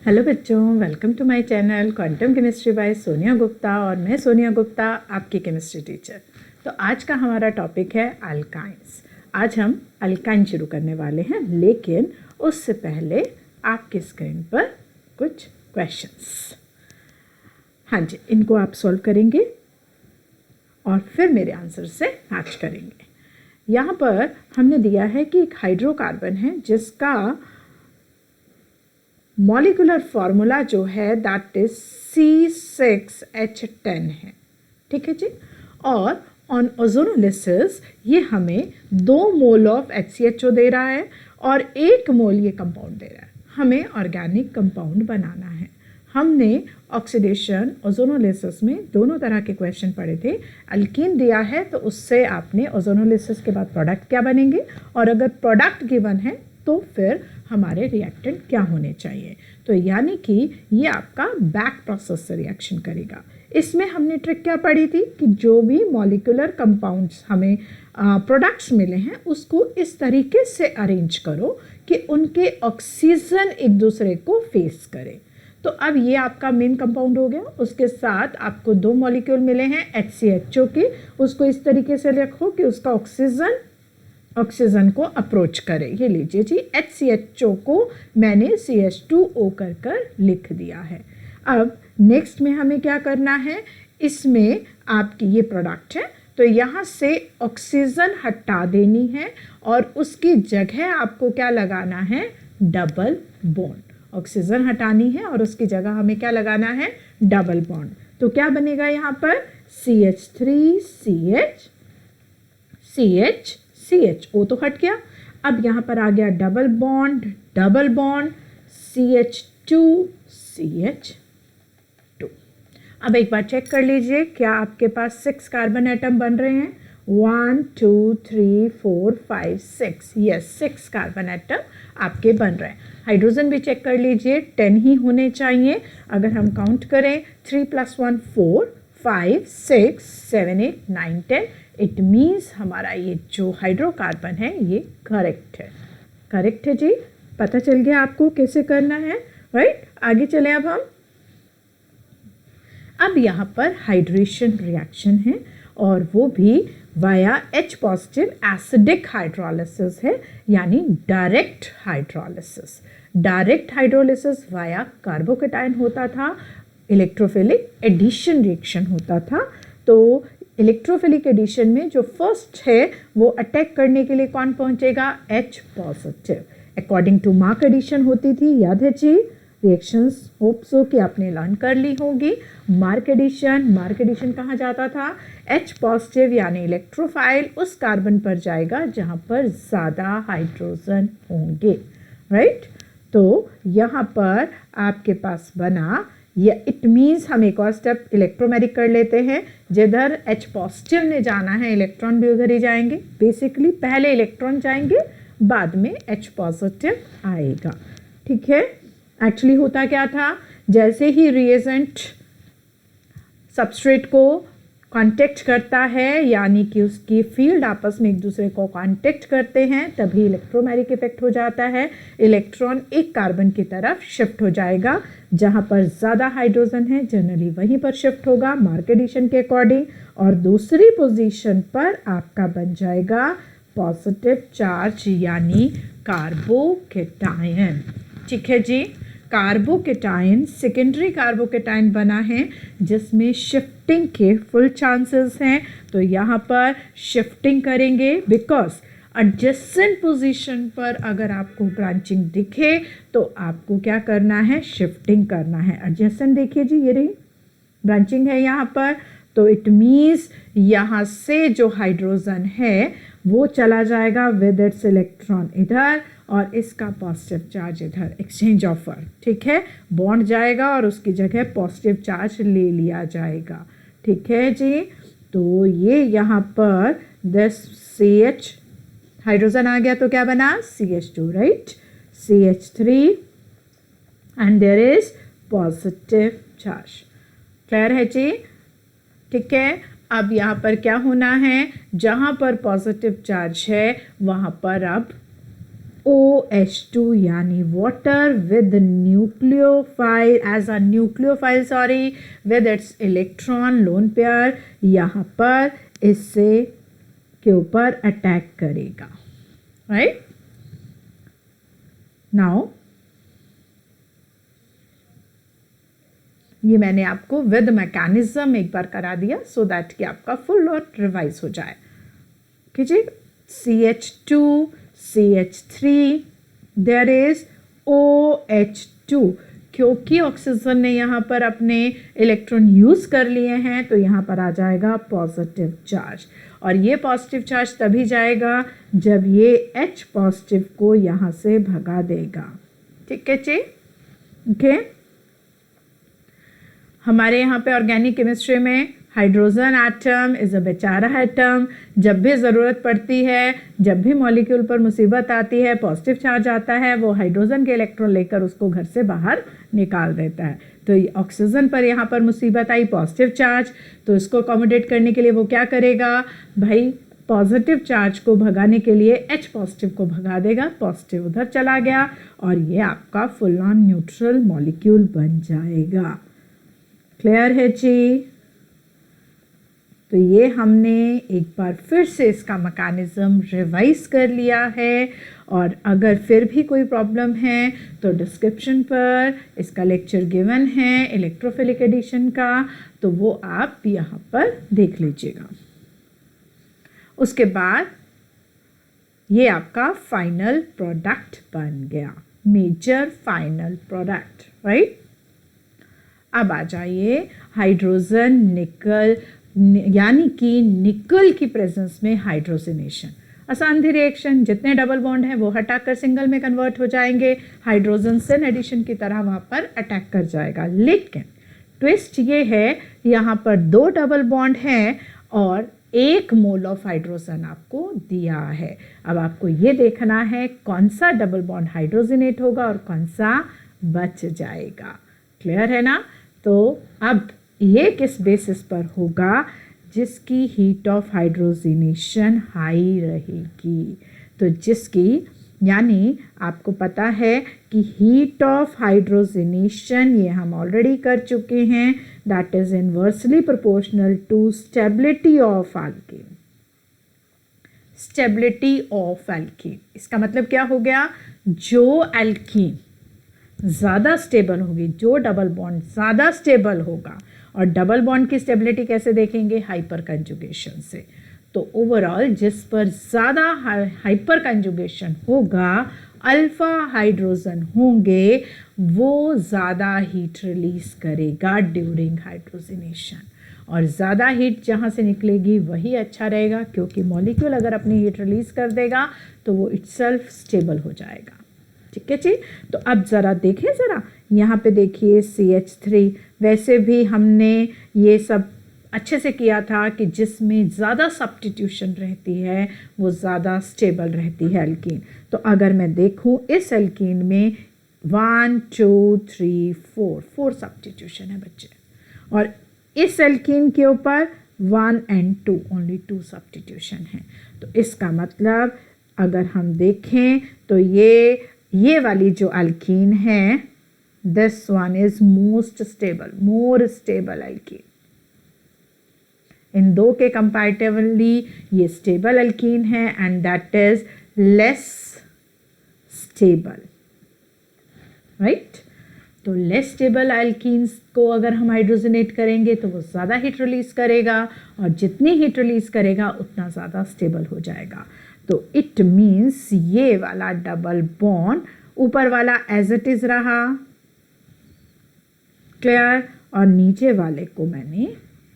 Hello बच्चों, welcome to my channel quantum chemistry by Sonia Gupta. और मैं सोनिया गुप्ता, आपकी केमिस्ट्री टीचर। तो आज का हमारा टॉपिक है अल्काइंस। आज हम अल्काइन शुरू करने वाले हैं, लेकिन उससे पहले आपकी स्क्रीन पर कुछ क्वेश्चंस। हाँ जी, इनको आप सॉल्व करेंगे और फिर मेरे आंसर से मैच करेंगे। यहाँ पर हमने दिया है कि एक हाइड्रोकार्बन है जिसका मॉलिक्यूलर फार्मूला जो है दैट इज C6H10 है। ठीक है जी। और ऑन ओजोनोलिसिस ये हमें 2 मोल ऑफ HCHO दे रहा है और 1 मोल ये कंपाउंड दे रहा है। हमें ऑर्गेनिक कंपाउंड बनाना है। हमने ऑक्सीडेशन ओजोनोलिसिस में दोनों तरह के क्वेश्चन पढ़े थे। अल्कीन दिया है तो उससे आपने ओजोनोलिसिस के बाद प्रोडक्ट क्या बनेंगे, और अगर प्रोडक्ट गिवन है तो फिर हमारे रिएक्टेंट क्या होने चाहिए। तो यानी कि ये आपका बैक प्रोसेस से रिएक्शन करेगा। इसमें हमने ट्रिक क्या पढ़ी थी कि जो भी मॉलिक्यूलर कंपाउंड्स हमें प्रोडक्ट्स मिले हैं उसको इस तरीके से अरेंज करो कि उनके ऑक्सीजन एक दूसरे को फेस करे। तो अब ये आपका मेन कंपाउंड हो गया। उसके साथ आपको 2 मॉलिक्यूल मिले हैं HCHO के, उसको इस तरीके से रखो कि उसका ऑक्सीजन को अप्रोच करे। ये लीजिए जी, HCHO को मैंने CH2O कर लिख दिया है। अब नेक्स्ट में हमें क्या करना है, इसमें आपकी ये प्रोडक्ट है तो यहाँ से ऑक्सीजन हटा देनी है और उसकी जगह आपको क्या लगाना है, डबल बॉन्ड। ऑक्सीजन हटानी है और उसकी जगह हमें क्या लगाना है, डबल बॉन्ड। तो क्या बनेगा यहाँ पर CH3CH तो हट गया। अब यहाँ पर आ गया डबल बॉन्ड CH2CH2। अब एक बार चेक कर लीजिए, क्या आपके पास 6 कार्बन एटम बन रहे हैं। 1 2 3 4 5 6, यस 6 कार्बन एटम आपके बन रहे हैं। हाइड्रोजन भी चेक कर लीजिए, 10 ही होने चाहिए। अगर हम काउंट करें 3 + 1 4 5 6 7 8 9 10, इट मीन्स हमारा ये जो हाइड्रोकार्बन है ये करेक्ट है। करेक्ट है जी। पता चल गया आपको कैसे करना है, राइट। आगे चलें अब यहाँ पर हाइड्रेशन रिएक्शन है और वो भी via H positive acidic hydrolysis है, यानी direct hydrolysis. Direct hydrolysis via carbocation होता था, इलेक्ट्रोफिलिक एडिशन रिएक्शन होता था। तो इलेक्ट्रोफिलिक एडिशन में जो फर्स्ट है वो अटैक करने के लिए कौन पहुंचेगा, H positive. According to Mark addition होती थी, याद है जी। रिएक्शंस होप सो कि आपने लर्न कर ली होगी। मार्क एडिशन कहाँ जाता था, H पॉजिटिव यानी इलेक्ट्रोफाइल उस कार्बन पर जाएगा जहाँ पर ज़्यादा हाइड्रोजन होंगे, राइट। तो यहाँ पर आपके पास बना, या इट मीन्स हम एक और स्टेप इलेक्ट्रोमेरिक कर लेते हैं। जिधर H पॉजिटिव ने जाना है इलेक्ट्रॉन भी उधर ही जाएंगे। बेसिकली पहले इलेक्ट्रॉन जाएंगे, बाद में H पॉजिटिव आएगा। ठीक है। एक्चुअली होता क्या था, जैसे ही रिएजेंट सबस्ट्रेट को कांटेक्ट करता है, यानी कि उसकी फील्ड आपस में एक दूसरे को कांटेक्ट करते हैं, तभी इलेक्ट्रोमैरिक इफेक्ट हो जाता है। इलेक्ट्रॉन एक कार्बन की तरफ शिफ्ट हो जाएगा, जहां पर ज़्यादा हाइड्रोजन है जनरली वहीं पर शिफ्ट होगा मार्क एडिशन के अकॉर्डिंग, और दूसरी पोजीशन पर आपका बन जाएगा पॉजिटिव चार्ज यानी कार्बोकेटायन। ठीक है जी। कार्बोकेटायन सेकेंडरी कार्बोकेटायन बना है जिसमें शिफ्टिंग के फुल चांसेस हैं। तो यहाँ पर शिफ्टिंग करेंगे बिकॉज एडजेसेंट पोजीशन पर अगर आपको ब्रांचिंग दिखे तो आपको क्या करना है, शिफ्टिंग करना है। एडजेसेंट देखिए जी, ये रही ब्रांचिंग है यहाँ पर। तो इट मीन्स यहाँ से जो हाइड्रोजन है वो चला जाएगा विद इट्स इलेक्ट्रॉन इधर और इसका पॉजिटिव चार्ज इधर, एक्सचेंज ऑफर। ठीक है। बॉन्ड जाएगा और उसकी जगह पॉजिटिव चार्ज ले लिया जाएगा। ठीक है जी। तो ये यहाँ पर दिस CH हाइड्रोजन आ गया तो क्या बना, CH2, right. CH3 and there is positive charge. Clear है जी। ठीक है। अब यहाँ पर क्या होना है, जहाँ पर पॉजिटिव चार्ज है वहाँ पर अब OH2 यानी water with nucleophile as a nucleophile with its electron lone pair यहाँ पर इससे के ऊपर अटैक करेगा, राइट। नाउ ये मैंने आपको विद मैकेनिज्म एक बार करा दिया सो दैट कि आपका फुल और रिवाइज हो जाए। कीजिए CH2 CH3 there is OH2, क्योंकि ऑक्सीजन ने यहाँ पर अपने इलेक्ट्रॉन यूज़ कर लिए हैं तो यहाँ पर आ जाएगा पॉजिटिव चार्ज, और ये पॉजिटिव चार्ज तभी जाएगा जब ये H पॉजिटिव को यहाँ से भगा देगा, ठीक है जी, ओके। हमारे यहाँ पे ऑर्गेनिक केमिस्ट्री में हाइड्रोजन एटम इज़ अ बेचारा एटम, जब भी ज़रूरत पड़ती है, जब भी मॉलिक्यूल पर मुसीबत आती है, पॉजिटिव चार्ज आता है, वो हाइड्रोजन के इलेक्ट्रॉन लेकर उसको घर से बाहर निकाल देता है। तो ऑक्सीजन पर यहाँ पर मुसीबत आई पॉजिटिव चार्ज, तो इसको अकोमोडेट करने के लिए वो क्या करेगा भाई, पॉजिटिव चार्ज को भगाने के लिए H पॉजिटिव को भगा देगा, पॉजिटिव उधर चला गया और ये आपका फुल ऑन न्यूट्रल मॉलिक्यूल बन जाएगा। क्लियर है जी। तो ये हमने एक बार फिर से इसका मैकेनिज्म रिवाइज कर लिया है, और अगर फिर भी कोई प्रॉब्लम है तो डिस्क्रिप्शन पर इसका लेक्चर गिवन है इलेक्ट्रोफिलिक एडिशन का, तो वो आप यहाँ पर देख लीजिएगा। उसके बाद ये आपका फाइनल प्रोडक्ट बन गया, मेजर फाइनल प्रोडक्ट, राइट। अब आ जाइए हाइड्रोजन निकल, यानी कि निकल की प्रेजेंस में हाइड्रोजनेशन। आसान सी रिएक्शन, जितने डबल बॉन्ड हैं वो हटाकर सिंगल में कन्वर्ट हो जाएंगे, हाइड्रोजन सिन एडिशन की तरह वहाँ पर अटैक कर जाएगा। लेकिन ट्विस्ट ये है, यहाँ पर 2 डबल बॉन्ड हैं और 1 मोल ऑफ हाइड्रोजन आपको दिया है। अब आपको ये देखना है कौन सा डबल बॉन्ड हाइड्रोजनेट होगा और कौन सा बच जाएगा। क्लियर है ना। तो अब ये किस बेसिस पर होगा, जिसकी हीट ऑफ हाइड्रोजनेशन हाई रहेगी। तो जिसकी, यानी आपको पता है कि हीट ऑफ हाइड्रोजनेशन ये हम ऑलरेडी कर चुके हैं, that is inversely proportional to stability of alkene. Stability of alkene, इसका मतलब क्या हो गया, जो एल्कीन ज़्यादा स्टेबल होगी, जो डबल बॉन्ड ज़्यादा स्टेबल होगा, और डबल बॉन्ड की स्टेबिलिटी कैसे देखेंगे, हाइपर कंजुगेशन से। तो ओवरऑल जिस पर ज़्यादा हाइपर कंजुगेशन होगा, अल्फ़ा हाइड्रोजन होंगे, वो ज़्यादा हीट रिलीज़ करेगा ड्यूरिंग हाइड्रोजनेशन, और ज़्यादा हीट जहाँ से निकलेगी वही अच्छा रहेगा, क्योंकि मॉलिक्यूल अगर अपनी हीट रिलीज़ कर देगा तो वो इटसेल्फ स्टेबल हो जाएगा। ठीक है जी। तो अब ज़रा देखें, ज़रा यहाँ पे देखिए CH3, वैसे भी हमने ये सब अच्छे से किया था कि जिसमें ज़्यादा सब्स्टिट्यूशन रहती है वो ज़्यादा स्टेबल रहती है एल्कीन। तो अगर मैं देखूँ इस एल्कीन में 1 2 3 4 सब्स्टिट्यूशन है बच्चे, और इस एल्कीन के ऊपर 1 and 2 ओनली 2 सब्स्टिट्यूशन है। तो इसका मतलब अगर हम देखें तो ये वाली जो एल्कीन है, this one is most stable, more stable alkene. इन दो के कंपैरेटिवली ये स्टेबल एल्कीन है, and that is less stable, right. तो लेस स्टेबल एल्कीन्स को अगर हम हाइड्रोजनेट करेंगे तो वो ज़्यादा हीट रिलीज़ करेगा, और जितनी हीट रिलीज़ करेगा उतना ज़्यादा स्टेबल हो जाएगा। तो इट मीन्स ये वाला डबल बॉन्ड ऊपर वाला एज इट इज रहा, क्लियर, और नीचे वाले को मैंने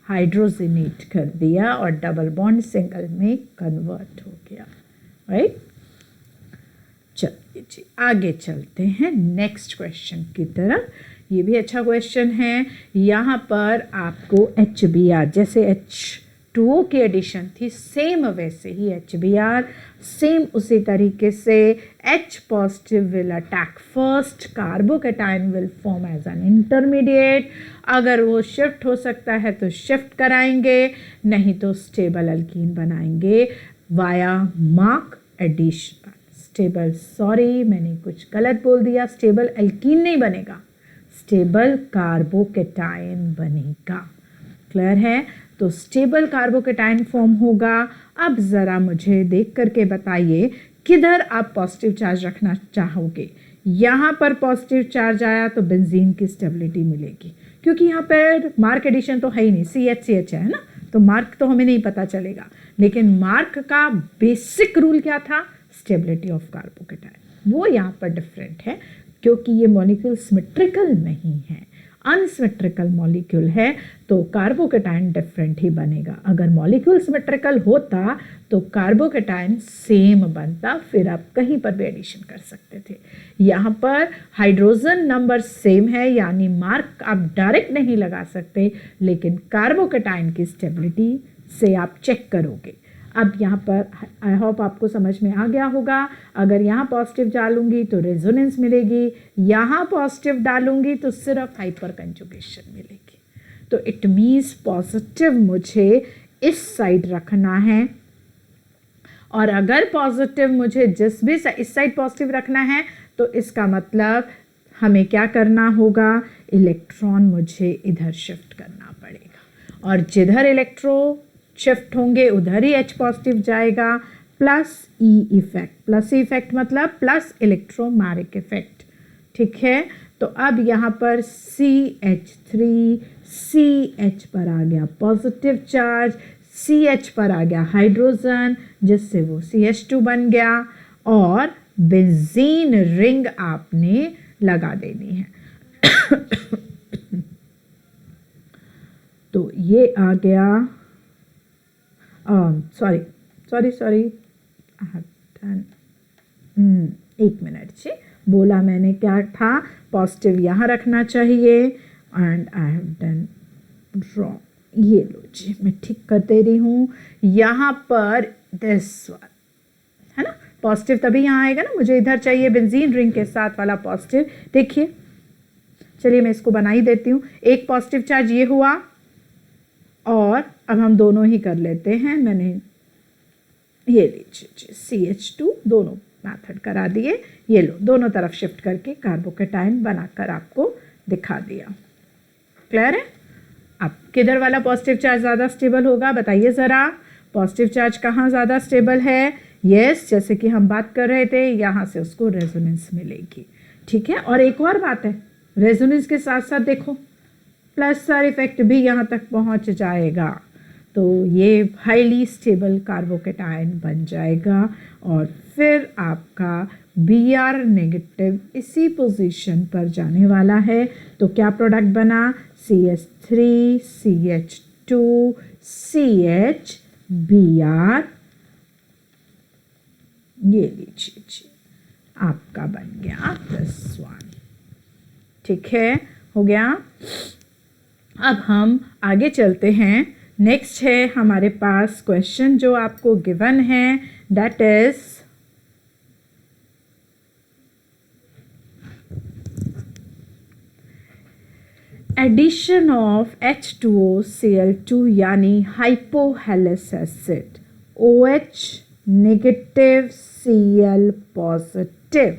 हाइड्रोजनेट कर दिया और डबल बॉन्ड सिंगल में कन्वर्ट हो गया, राइट। चलिए जी आगे चलते हैं नेक्स्ट क्वेश्चन की तरफ। ये भी अच्छा क्वेश्चन है। यहाँ पर आपको HBr, जैसे H2O की एडिशन थी सेम वैसे ही HBr, सेम उसी तरीके से H positive will attack first, carbocation will form as an intermediate. अगर वो शिफ्ट हो सकता है तो शिफ्ट कराएंगे, नहीं तो स्टेबल एल्कीन बनाएंगे via Mark addition, stable, sorry मैंने कुछ गलत बोल दिया, स्टेबल एल्कीन नहीं बनेगा, स्टेबल कार्बोकेटाइन बनेगा। क्लियर है? तो स्टेबल कार्बोकेटाइन फॉर्म होगा। अब ज़रा मुझे देख करके बताइए किधर आप पॉजिटिव चार्ज रखना चाहोगे। यहाँ पर पॉजिटिव चार्ज आया तो बेंजीन की स्टेबिलिटी मिलेगी, क्योंकि यहाँ पर मार्क एडिशन तो है ही नहीं, CH है ना, तो मार्क तो हमें नहीं पता चलेगा। लेकिन मार्क का बेसिक रूल क्या था? Stability of carbocation. वो यहाँ पर डिफरेंट है, क्योंकि ये मॉलिक्यूल सिमेट्रिकल नहीं है, अनसिमेट्रिकल मॉलिक्यूल है, तो कार्बोकेटाइन डिफरेंट ही बनेगा। अगर मॉलिक्यूल सिमेट्रिकल होता तो कार्बोकेटाइन सेम बनता, फिर आप कहीं पर भी एडिशन कर सकते थे। यहाँ पर हाइड्रोजन नंबर सेम है, यानी मार्क आप डायरेक्ट नहीं लगा सकते, लेकिन कार्बोकेटाइन की स्टेबिलिटी से आप चेक करोगे। अब यहाँ पर आई होप आपको समझ में आ गया होगा। अगर यहाँ पॉजिटिव डालूंगी तो रेजोनेंस मिलेगी, यहाँ पॉजिटिव डालूंगी तो सिर्फ हाइपर कंजुगेशन मिलेगी। तो इट मीन्स पॉजिटिव मुझे इस साइड रखना है, और अगर पॉजिटिव मुझे जिस भी इस साइड पॉजिटिव रखना है तो इसका मतलब हमें क्या करना होगा, इलेक्ट्रॉन मुझे इधर शिफ्ट करना पड़ेगा, और जिधर इलेक्ट्रॉन शिफ्ट होंगे उधर ही H पॉजिटिव जाएगा, plus E effect. Plus effect मतलब प्लस इलेक्ट्रोमैग्नेटिक इफेक्ट। ठीक है? तो अब यहाँ पर CH3 CH पर आ गया पॉजिटिव चार्ज, CH पर आ गया हाइड्रोजन, जिससे वो CH2 बन गया, और बेंजीन रिंग आपने लगा देनी है। तो ये आ गया, सॉरी एक मिनट जी, बोला मैंने क्या था, पॉजिटिव यहाँ रखना चाहिए, and I have done wrong. ये लो जी, मैं ठीक कर दे रही हूँ। यहाँ पर दिस वन है ना, पॉजिटिव तभी यहाँ आएगा ना, मुझे इधर चाहिए बेंजीन रिंग के साथ वाला पॉजिटिव। देखिए, चलिए मैं इसको बना ही देती हूँ। एक पॉजिटिव चार्ज ये हुआ, और अब हम दोनों ही कर लेते हैं। मैंने ये लीजिए CH2 दोनों मेथड करा दिए, ये लो दोनों तरफ शिफ्ट करके कार्बोकेटाइन बनाकर आपको दिखा दिया। क्लियर है? अब किधर वाला पॉजिटिव चार्ज ज़्यादा स्टेबल होगा बताइए ज़रा। पॉजिटिव चार्ज कहाँ ज़्यादा स्टेबल है? यस, जैसे कि हम बात कर रहे थे, यहाँ से उसको रेजोनेंस मिलेगी। ठीक है? और एक और बात है, रेजोनेंस के साथ साथ देखो प्लस सार इफेक्ट भी यहाँ तक पहुँच जाएगा, तो ये हाईली स्टेबल कार्बोकेटाइन बन जाएगा, और फिर आपका Br नेगेटिव इसी पोजीशन पर जाने वाला है। तो क्या प्रोडक्ट बना? CH3 CH2 CH Br, ये लीजिए जी, आपका बन गया दिस वन। ठीक है? हो गया। अब हम आगे चलते हैं। नेक्स्ट है हमारे पास क्वेश्चन जो आपको गिवन है, that is addition of H2OCl2 यानी hypohalous acid, OH negative Cl positive,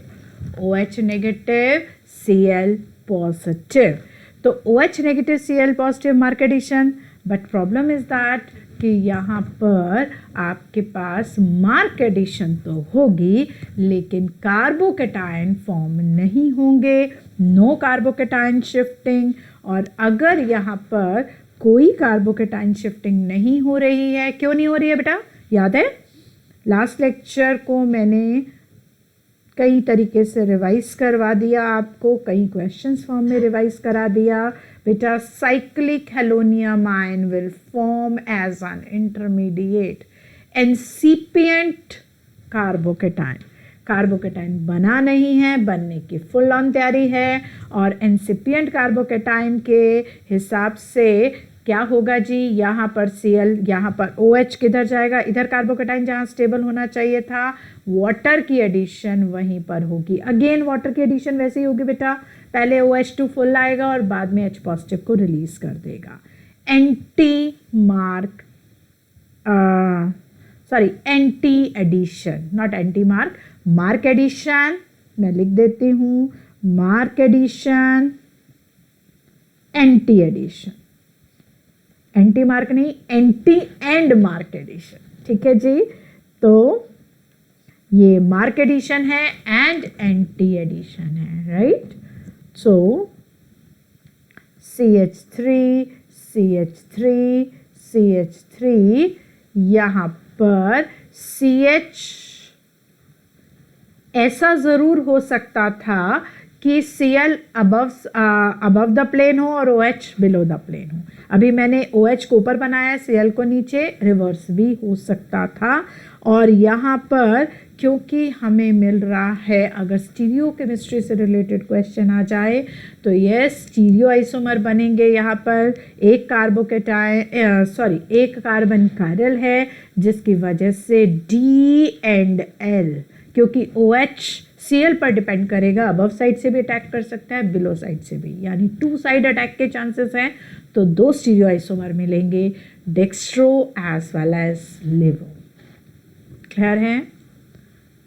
OH negative Cl positive. तो OH negative Cl positive mark addition, but problem is that कि यहाँ पर आपके पास मार्क एडिशन तो होगी, लेकिन कार्बोकेटाइन फॉर्म नहीं होंगे, नो कार्बोकेटाइन शिफ्टिंग। और अगर यहाँ पर कोई कार्बोकेटाइन शिफ्टिंग नहीं हो रही है, क्यों नहीं हो रही है बेटा? याद है लास्ट लेक्चर को मैंने कई तरीके से रिवाइज करवा दिया आपको, कई क्वेश्चंस फॉर्म में रिवाइज करा दिया बेटा। Cyclic halonium ion will form as an intermediate incipient carbocation. Carbocation बना नहीं है, बनने की फुल ऑन तैयारी है, और इंसिपिएंट कार्बोकेटाइन के हिसाब से क्या होगा जी, यहाँ पर Cl, यहाँ पर OH किधर जाएगा? इधर कार्बोकेटाइन जहाँ स्टेबल होना चाहिए था, वाटर की एडिशन वहीं पर होगी। अगेन वाटर की एडिशन वैसे ही होगी बेटा, पहले OH2 फुल आएगा और बाद में H पॉजिटिव को रिलीज कर देगा। Sorry anti addition, not anti Mark, Mark addition, मैं लिख देती हूँ Mark addition, anti addition, anti Mark नहीं, एंटी एंड मार्क एडिशन, ठीक है जी। तो ये मार्क एडिशन है एंड एंटी एडिशन है, right. So CH3 CH3 CH3, यहाँ पर CH ऐसा ज़रूर हो सकता था कि Cl अबव द प्लेन हो और OH बिलो द प्लेन हो। अभी मैंने OH को ऊपर बनाया, Cl को नीचे, रिवर्स भी हो सकता था। और यहाँ पर क्योंकि हमें मिल रहा है, अगर स्टीरियो केमिस्ट्री से रिलेटेड क्वेश्चन आ जाए तो ये स्टीरियो आइसोमर बनेंगे। यहाँ पर एक एक कार्बन कायरल है, जिसकी वजह से D एंड L, क्योंकि OH Cl पर डिपेंड करेगा, अबव साइड से भी अटैक कर सकता है, बिलो साइड से भी, यानी 2 साइड अटैक के चांसेस हैं। तो 2 स्टीरियो आइसोमर मिलेंगे, dextro as well as लिवो। Clear है?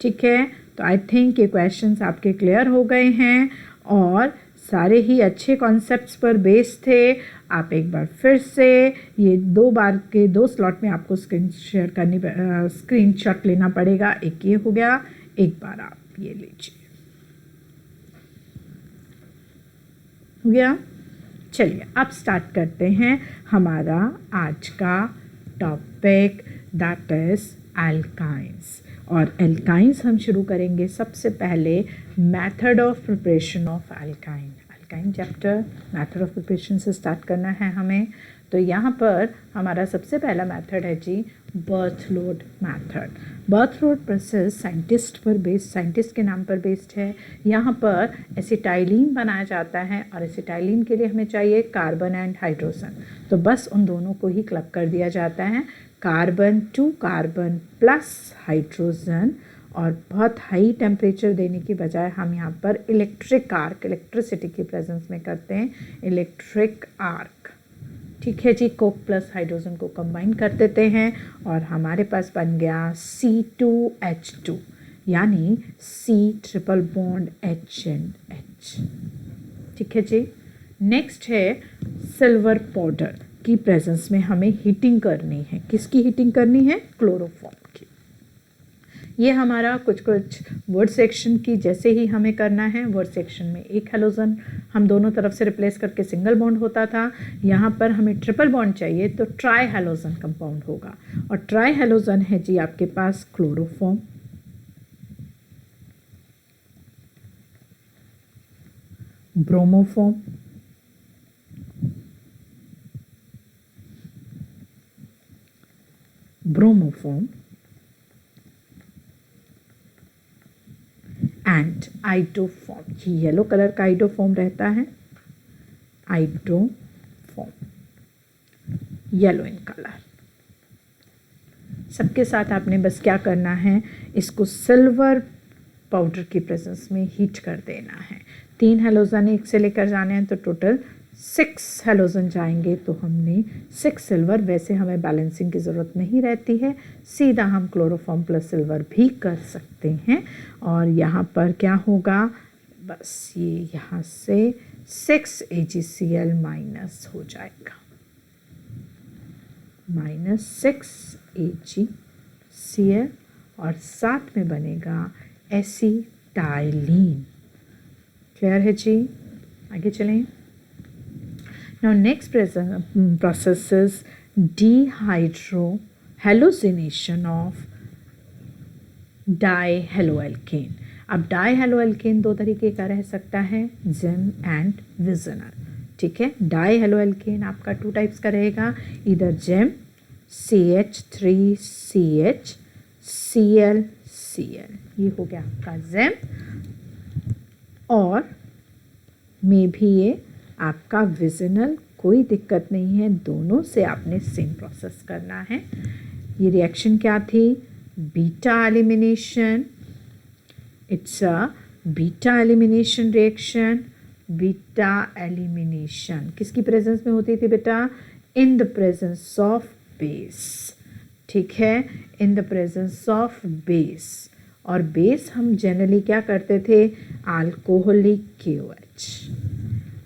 ठीक है, तो आई थिंक ये क्वेश्चंस आपके क्लियर हो गए हैं और सारे ही अच्छे कॉन्सेप्ट्स पर बेस्ड थे। आप एक बार फिर से ये 2 बार के 2 स्लॉट में आपको स्क्रीनशॉट लेना पड़ेगा। एक ये हो गया, एक बार आप ये लीजिए, हो गया। चलिए अब स्टार्ट करते हैं हमारा आज का टॉपिक, दैट इज एल्काइंस। और एल्काइंस हम शुरू करेंगे सबसे पहले method of preparation of alkyne. Alkyne chapter method of preparation से स्टार्ट करना है हमें। तो यहाँ पर हमारा सबसे पहला मेथड है जी बर्थलोड मेथड। बर्थलोड प्रोसेस साइंटिस्ट के नाम पर बेस्ड है। यहाँ पर एसिटाइलिन बनाया जाता है और एसिटाइलिन के लिए हमें चाहिए कार्बन एंड हाइड्रोजन। तो बस उन दोनों को ही क्लब कर दिया जाता है, carbon to carbon plus hydrogen. और बहुत हाई टेम्परेचर देने की बजाय हम यहाँ पर इलेक्ट्रिक आर्क, इलेक्ट्रिसिटी की प्रेजेंस में करते हैं इलेक्ट्रिक आर्क। ठीक है जी, कोक प्लस हाइड्रोजन को कंबाइन कर देते हैं और हमारे पास बन गया C2H2, यानी C triple bond H and H। ठीक है जी। नेक्स्ट है सिल्वर पाउडर की प्रेजेंस में हमें हीटिंग करनी है। किसकी हीटिंग करनी है? क्लोरोफॉर्म की। ये हमारा कुछ वर्ड सेक्शन की जैसे ही हमें करना है। वर्ड सेक्शन में एक हेलोजन हम दोनों तरफ से रिप्लेस करके सिंगल बॉन्ड होता था। यहाँ पर हमें ट्रिपल बॉन्ड चाहिए तो ट्राई हेलोजन कंपाउंड होगा। और ट्राई हेलोजन है जी आपके पास chloroform, bromoform, bromoform and iodoform. ये येलो कलर का आइडोफॉर्म रहता है, आइडोफॉर्म येलो इन कलर। सबके साथ आपने बस क्या करना है, इसको सिल्वर पाउडर की प्रेजेंस में हीट कर देना है। 3 हेलोजन एक से लेकर जाने हैं तो टोटल 6 हेलोजन जाएंगे। तो हमने 6 सिल्वर, वैसे हमें बैलेंसिंग की ज़रूरत नहीं रहती है, सीधा हम क्लोरोफॉर्म प्लस सिल्वर भी कर सकते हैं। और यहाँ पर क्या होगा, बस ये यहाँ से 6 AgCl माइनस हो जाएगा, -6 AgCl और साथ में बनेगा एसिटाइलिन। क्लियर है जी? आगे चलें। Now next process is dehydrohallucination of डाइहेलोएल्केन। अब डाइहेलोएल्केन 2 तरीके का रह सकता है, जेम एंड विजनर। ठीक है, डाइहेलोएल्केन आपका 2 टाइप्स का रहेगा, इधर जेम CH3CH ClCl, ये हो गया आपका जेम, और में भी ये आपका विजनल। कोई दिक्कत नहीं है, दोनों से आपने सेम प्रोसेस करना है। ये रिएक्शन क्या थी? Beta elimination. It's a beta elimination reaction. Beta elimination किसकी प्रेजेंस में होती थी बेटा? In the presence of base. ठीक है, in the presence of base. और बेस हम जनरली क्या करते थे, अल्कोहलिक KOH।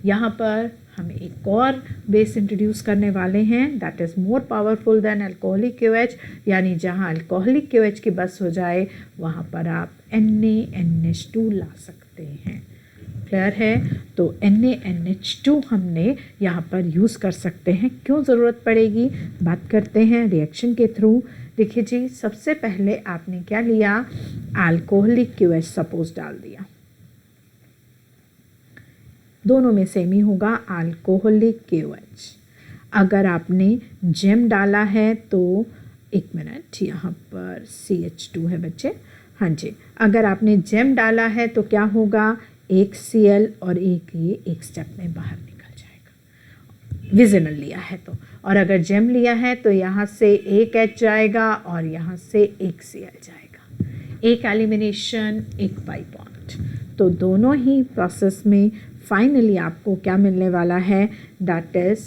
यहाँ पर हम एक और बेस इंट्रोड्यूस करने वाले हैं that is more powerful then alcoholic KOH, यानी जहाँ अल्कोहलिक KOH की बस हो जाए वहाँ पर आप NaNH2 ला सकते हैं। क्लियर है? तो NaNH2 हमने यहाँ पर यूज़ कर सकते हैं। क्यों ज़रूरत पड़ेगी, बात करते हैं रिएक्शन के थ्रू। देखिए जी, सबसे पहले आपने क्या लिया, अल्कोहलिक KOH सपोज डाल दिया, दोनों में सेम ही होगा अल्कोहलिक KOH। अगर आपने जेम डाला है तो एक मिनट, यहाँ पर CH2 है बच्चे, हाँ जी, अगर आपने जेम डाला है तो क्या होगा, एक Cl और एक स्टेप में बाहर निकल जाएगा, विजिनल लिया है तो। और अगर जेम लिया है तो यहाँ से एक H जाएगा और यहाँ से एक Cl जाएगा, एक एलिमिनेशन, एक पाई बॉन्ड। तो दोनों ही प्रोसेस में फाइनली आपको क्या मिलने वाला है, that is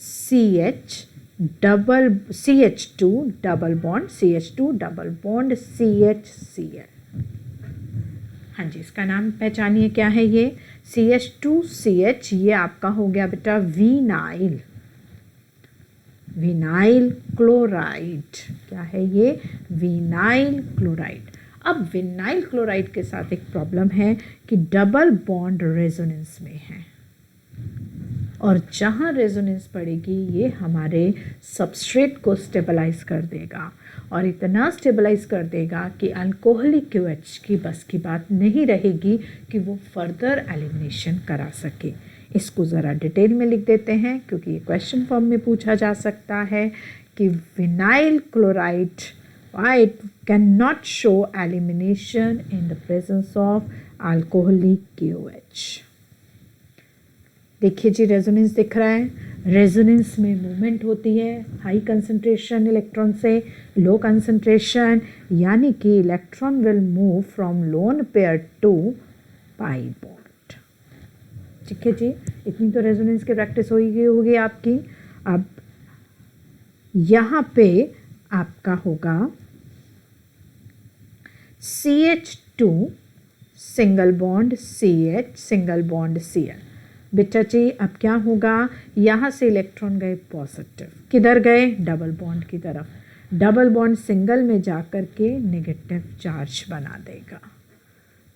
CH2 double bond CH2 double bond CHCl। हाँ जी, इसका नाम पहचानिए, क्या है ये, CH2CH, ये आपका हो गया बेटा विनाइल क्लोराइड। क्या है ये, विनाइल क्लोराइड। अब विनाइल क्लोराइड के साथ एक प्रॉब्लम है कि डबल बॉन्ड रेजोनेंस में है, और जहाँ रेजोनेंस पड़ेगी ये हमारे सबस्ट्रेट को स्टेबलाइज कर देगा, और इतना स्टेबलाइज कर देगा कि अल्कोहलिक KOH की बस की बात नहीं रहेगी कि वो फर्दर एलिमिनेशन करा सके। इसको ज़रा डिटेल में लिख देते हैं क्योंकि ये क्वेश्चन फॉर्म में पूछा जा सकता है कि vinyl chloride why it cannot show elimination in the presence of alcoholic KOH। देखिए जी, रेजोनेंस दिख रहा है, रेजोनेंस में मूवमेंट होती है हाई कंसंट्रेशन इलेक्ट्रॉन से लो कंसंट्रेशन, यानी कि electron will move from lone pair to pi bond. ठीक है जी, इतनी तो रेजोनेंस की प्रैक्टिस होगी आपकी। अब यहाँ पे आपका होगा CH2 single bond CH single bond Cl। बेटा जी अब क्या होगा, यहाँ से इलेक्ट्रॉन गए पॉजिटिव, किधर गए, डबल बॉन्ड की तरफ। डबल बॉन्ड सिंगल में जाकर के नेगेटिव चार्ज बना देगा।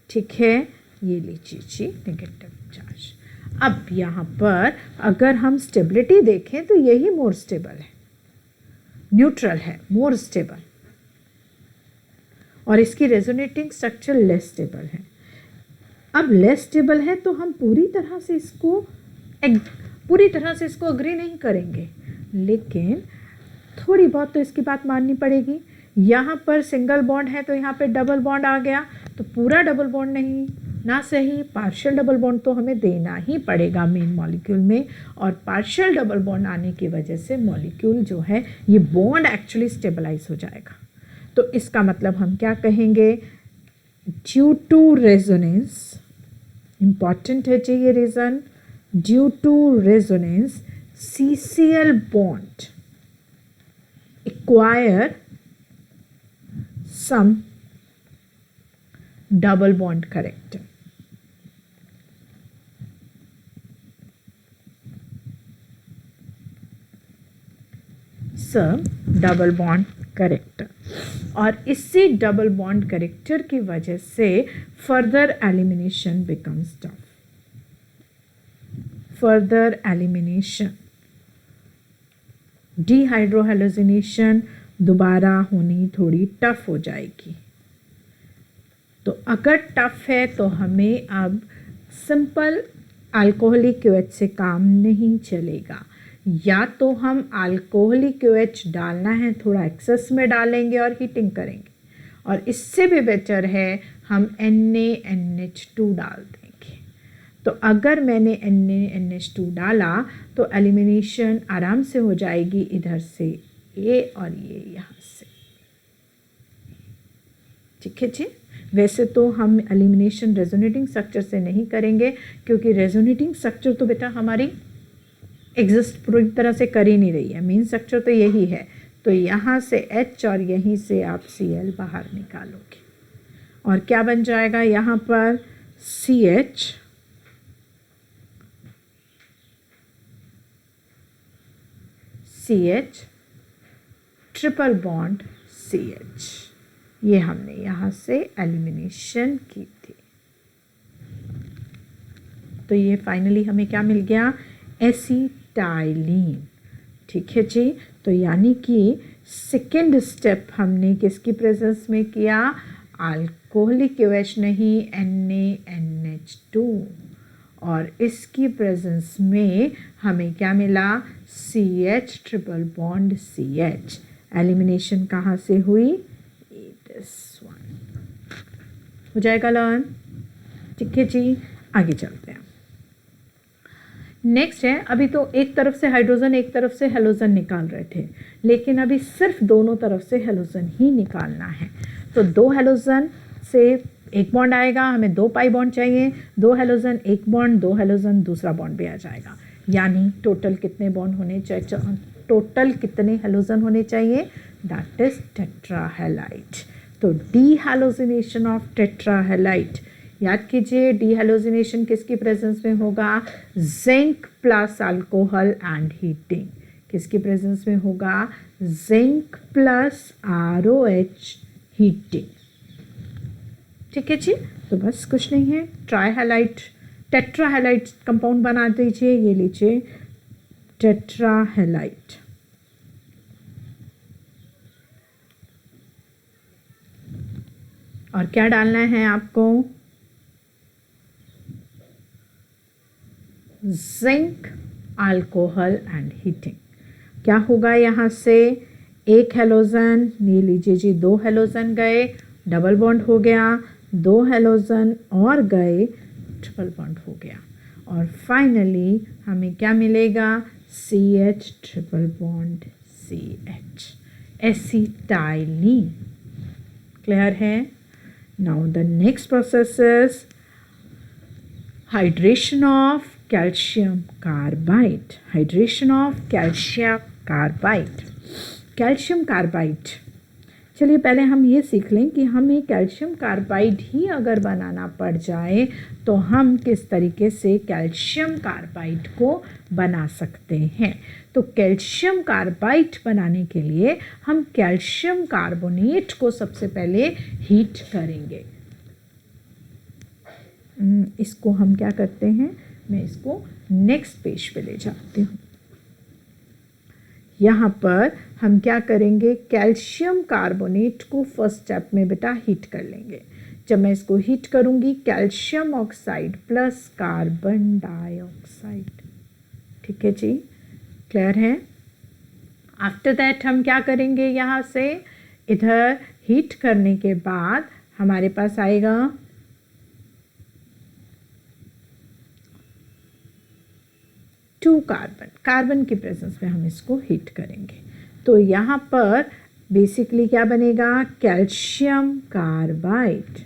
ठीक है, ये लीजिए जी नेगेटिव चार्ज। अब यहाँ पर अगर हम स्टेबिलिटी देखें तो यही मोर स्टेबल है, न्यूट्रल है, मोर स्टेबल, और इसकी रेजोनेटिंग स्ट्रक्चर लेस स्टेबल है। अब लेस स्टेबल है तो हम पूरी तरह से इसको अग्री नहीं करेंगे, लेकिन थोड़ी बहुत तो इसकी बात माननी पड़ेगी। यहाँ पर सिंगल बॉन्ड है तो यहाँ पे डबल बॉन्ड आ गया, तो पूरा डबल बॉन्ड नहीं ना सही, पार्शियल डबल बॉन्ड तो हमें देना ही पड़ेगा मेन मॉलिक्यूल में, और पार्शियल डबल बॉन्ड आने की वजह से मॉलिक्यूल जो है ये बॉन्ड एक्चुअली स्टेबलाइज हो जाएगा। तो इसका मतलब हम क्या कहेंगे, ड्यू टू रेजोनेंस, इम्पॉर्टेंट है जी ये reason, due to resonance CCl bond acquire some double bond character। some double bond character, और इसी डबल बॉन्ड कैरेक्टर की वजह से further elimination becomes tough. Further elimination, dehydrohalogenation दोबारा होनी थोड़ी टफ हो जाएगी। तो अगर टफ है तो हमें अब सिंपल अल्कोहलिक KOH से काम नहीं चलेगा, या तो हम अल्कोहलिक KOH डालना है थोड़ा एक्सेस में डालेंगे और हीटिंग करेंगे, और इससे भी बेटर है हम NaNH2 डाल देंगे। तो अगर मैंने NaNH2 डाला तो एलिमिनेशन आराम से हो जाएगी, इधर से ये और ये यहाँ से। ठीक है जी, वैसे तो हम एलिमिनेशन रेजोनेटिंग स्ट्रक्चर से नहीं करेंगे क्योंकि रेजोनेटिंग स्ट्रक्चर तो बेटा हमारी एग्जिस्ट पूरी तरह से कर ही नहीं रही है, मेन स्ट्रक्चर तो यही है। तो यहाँ से H और यहीं से आप Cl बाहर निकालोगे और क्या बन जाएगा यहाँ पर CH ट्रिपल बॉन्ड CH। ये हमने यहाँ से एलिमिनेशन की थी। तो ये फाइनली हमें क्या मिल गया, एसीटाइलिन। ठीक है जी। तो यानी कि सेकेंड स्टेप हमने किसकी प्रेजेंस में किया, अल्कोहलिक OH नहीं NaNH2, और इसकी प्रेजेंस में हमें क्या मिला, CH triple bond CH। Elimination कहाँ से हुई, this one। हो जाएगा लर्न। ठीक है जी, आगे चलते हैं। नेक्स्ट है, अभी तो एक तरफ से हाइड्रोजन एक तरफ से हेलोजन निकाल रहे थे, लेकिन अभी सिर्फ दोनों तरफ से हेलोजन ही निकालना है। तो 2 हेलोजन से एक बॉन्ड आएगा, हमें 2 पाई बॉन्ड चाहिए, 2 हेलोजन एक बॉन्ड, 2 हेलोजन दूसरा बॉन्ड भी आ जाएगा। यानी टोटल कितने बॉन्ड होने चाहिए, टोटल कितने हेलोजन होने चाहिए, दैट इज टेट्राहेलाइड। तो डीहेलोजिनेशन ऑफ टेट्राहेलाइड, याद कीजिए डीहेलोजिनेशन किसकी प्रेजेंस में होगा, zinc plus alcohol and heating. किसकी प्रेजेंस में होगा, जिंक प्लस ROH हीटिंग। ठीक है जी। तो बस कुछ नहीं है, ट्राइहेलाइड टेट्राहेलाइड कंपाउंड बना दीजिए। ये लीजिए टेट्राहेलाइड। और क्या डालना है आपको, जिंक अल्कोहल एंड हीटिंग। क्या होगा यहाँ से, एक हेलोजन, ये लीजिए जी 2 हेलोजन गए, डबल बॉन्ड हो गया, 2 हेलोजन और गए, ट्रिपल बॉन्ड हो गया, और फाइनली हमें क्या मिलेगा, CH triple bond CH, acetylene. Clear है। Now the next process is hydration of calcium carbide. Hydration of calcium carbide, calcium carbide. चलिए पहले हम ये सीख लें कि हमें कैल्शियम कार्बाइड ही अगर बनाना पड़ जाए तो हम किस तरीके से कैल्शियम कार्बाइड को बना सकते हैं। तो कैल्शियम कार्बाइड बनाने के लिए हम कैल्शियम कार्बोनेट को सबसे पहले हीट करेंगे। इसको हम क्या करते हैं, मैं इसको नेक्स्ट पेज पे ले जाती हूँ। यहाँ पर हम क्या करेंगे, कैल्शियम कार्बोनेट को फर्स्ट स्टेप में बेटा हीट कर लेंगे। जब मैं इसको हीट करूँगी, calcium oxide plus carbon dioxide. ठीक है जी, क्लियर है। आफ्टर दैट हम क्या करेंगे, यहाँ से इधर हीट करने के बाद हमारे पास आएगा कार्बन। कार्बन की प्रेजेंस में हम इसको हीट करेंगे। तो यहाँ पर बेसिकली क्या बनेगा, कैल्शियम कार्बाइड,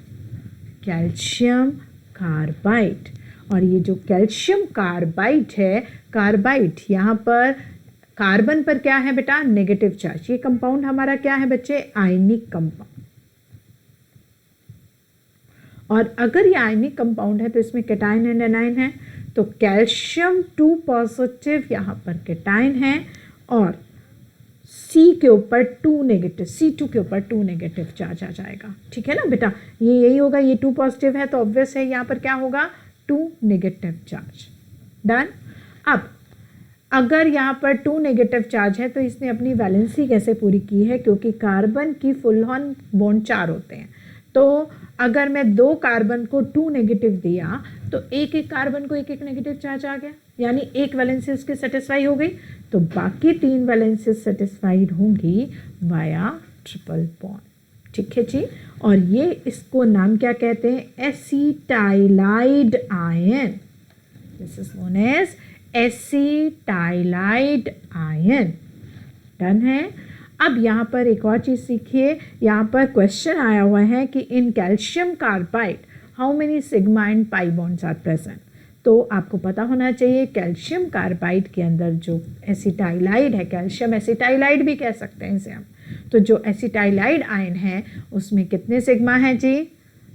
कैल्शियम कार्बाइड। और ये जो कैल्शियम कार्बाइड है, कार्बाइड यहाँ पर कार्बन पर क्या है बेटा, नेगेटिव चार्ज। ये कंपाउंड हमारा क्या है बच्चे, आयनिक कंपाउंड। और अगर ये आयनिक कंपाउंड है तो इसमें कैटायन एंड एनायन है। तो कैल्शियम 2 पॉजिटिव यहाँ पर कैटायन है और C के ऊपर 2 नेगेटिव, C2 के ऊपर 2 नेगेटिव चार्ज आ जाएगा। ठीक है ना बेटा, ये यही होगा। ये 2 पॉजिटिव है तो ऑब्वियस है यहाँ पर क्या होगा, 2 नेगेटिव चार्ज। डन। अब अगर यहाँ पर 2 नेगेटिव चार्ज है तो इसने अपनी वैलेंसी कैसे पूरी की है, क्योंकि कार्बन की फुल ऑन बॉन्ड 4 होते हैं। तो अगर मैं 2 कार्बन को 2 नेगेटिव दिया तो एक एक कार्बन को एक एक नेगेटिव चार्ज आ गया, यानी एक वैलेंसी उसकी सेटिस्फाई हो गई। तो बाकी 3 वैलेंसी सेटिस्फाइड होंगी वाया ट्रिपल बॉन्ड। ठीक है जी। और ये इसको नाम क्या कहते हैं, acetylide ion. This is known as acetylide ion. Done है। अब यहाँ पर एक और चीज़ सीखिए, यहाँ पर क्वेश्चन आया हुआ है कि in calcium carbide how many sigma and pi bonds are present. तो आपको पता होना चाहिए कैल्शियम कार्बाइड के अंदर जो एसिटाइलाइड है, कैल्शियम एसिटाइलाइड भी कह सकते हैं इसे हम, तो जो एसिटाइलाइड आयन है उसमें कितने सिग्मा हैं जी?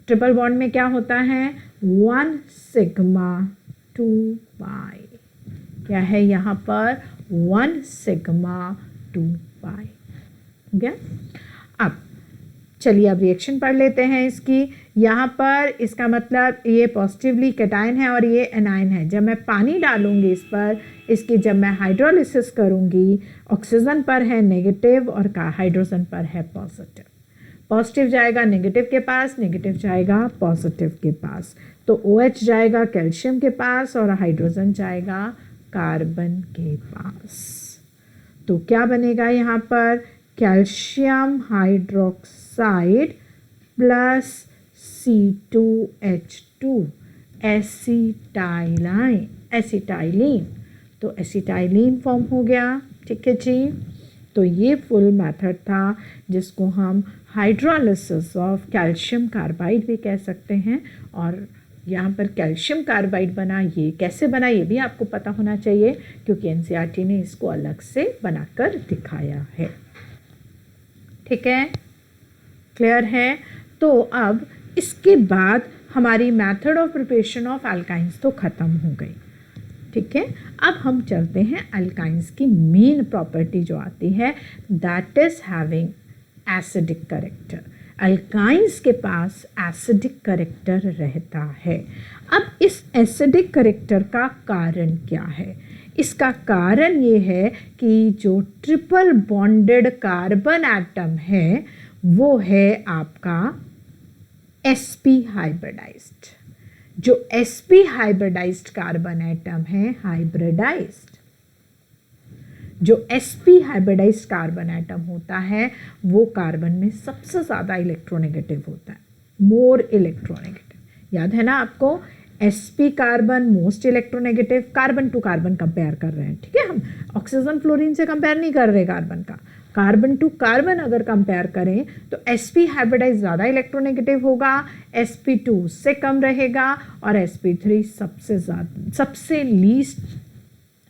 ट्रिपल बॉन्ड में क्या होता है? 1 सिग्मा 2 पाई। क्या है यहाँ पर? 1 सिग्मा 2 पाई। गया? अब चलिए अब रिएक्शन पढ़ लेते हैं इसकी। यहाँ पर इसका मतलब ये पॉजिटिवली कैटायन है और ये एनायन है। जब मैं पानी डालूंगी इस पर, इसकी जब मैं हाइड्रोलिसिस करूंगी, ऑक्सीजन पर है नेगेटिव और हाइड्रोजन पर है पॉजिटिव। पॉजिटिव जाएगा नेगेटिव के पास, नेगेटिव जाएगा पॉजिटिव के पास। तो OH जाएगा कैल्शियम के पास और हाइड्रोजन जाएगा कार्बन के पास। तो क्या बनेगा यहाँ पर? Calcium hydroxide plus C2H2 acetylene. तो एसिटाइलिन फॉर्म हो गया। ठीक है जी। तो ये फुल मेथड था जिसको हम हाइड्रोलिसिस ऑफ कैल्शियम कार्बाइड भी कह सकते हैं। और यहाँ पर कैल्शियम कार्बाइड बना, ये कैसे बना ये भी आपको पता होना चाहिए क्योंकि NCERT ने इसको अलग से बनाकर दिखाया है। ठीक है, क्लियर है। तो अब इसके बाद हमारी method of preparation of alkynes तो ख़त्म हो गई। ठीक है, अब हम चलते हैं अल्काइंस की मेन प्रॉपर्टी जो आती है, that is having acidic character. Alkynes के पास एसिडिक करेक्टर रहता है। अब इस एसिडिक करेक्टर का कारण क्या है? इसका कारण ये है कि जो ट्रिपल बॉन्डेड कार्बन एटम है वो है आपका sp हाइब्रिडाइज्ड। जो sp हाइब्रिडाइज्ड कार्बन एटम है हाइब्रिडाइज्ड। जो sp हाइब्रिडाइज्ड कार्बन एटम होता है वो कार्बन में सबसे ज़्यादा इलेक्ट्रोनेगेटिव होता है, मोर इलेक्ट्रोनेगेटिव। याद है ना आपको? sp carbon most electronegative. Carbon to carbon compare कर रहे हैं। ठीक है, हम ऑक्सीजन फ्लोरीन से कंपेयर नहीं कर रहे कार्बन का। कार्बन टू कार्बन अगर कंपेयर करें तो sp हाइब्रिडाइज ज़्यादा इलेक्ट्रोनेगेटिव होगा, sp2 उससे कम रहेगा और sp3 सबसे लीस्ट